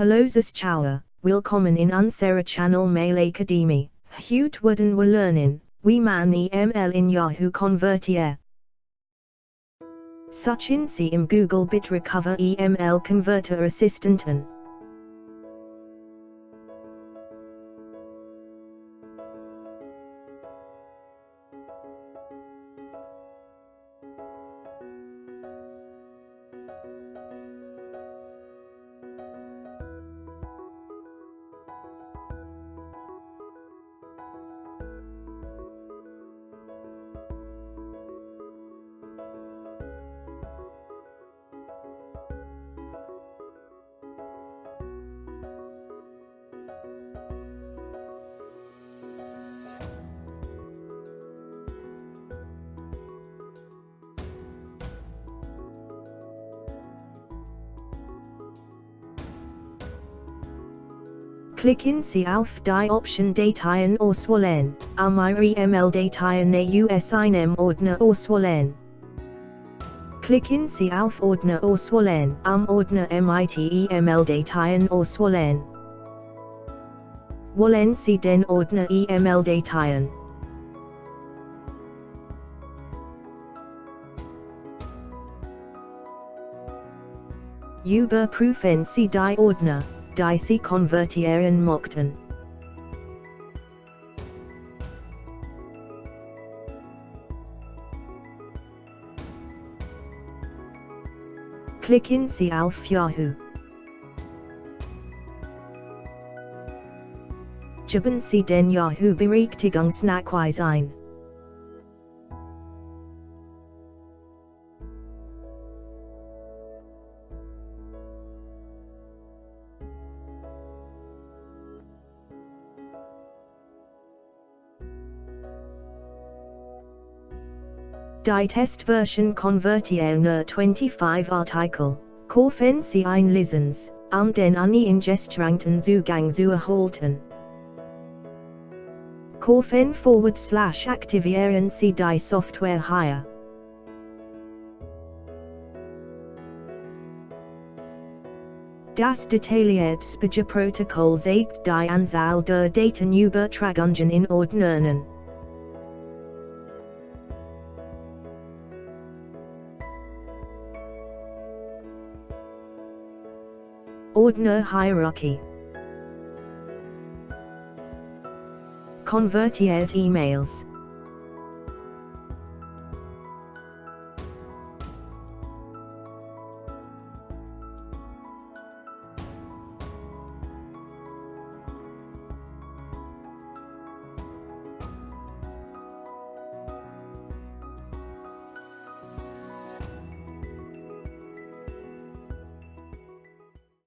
Hallo zuschauer, willkommen in unserer Channel Mail Academy. Heute werden wir lernen, wie man EML in Yahoo konvertiert. Suchen Sie im Google Bit-Recover EML Converter-Assistenten. Klicken Sie auf die Option Dateien auswählen, Ihre EML-Dateien aus einem Ordner auswählen. Klicken Sie auf Ordner auswählen, am Ordner mit EML-Dateien auswählen. Wählen Sie den Ordner EML-Dateien. Überprüfen Sie die Ordner, die Sie konvertieren möchten. Klicken Sie auf Yahoo. Geben Sie den Yahoo-Berechtigungsnachweis ein. Die Testversion konvertiert nur 25 Artikel. Kaufen Sie ein Lizenz, den uneingeschränkten Zugang zu erhalten. Kaufen/aktivieren Sie die Software hier. Das detaillierte Speicherprotokoll zeigt die Anzahl der Datenübertragungen in Ordnern. Ordner Hierarchy. Konvertiert E-Mails.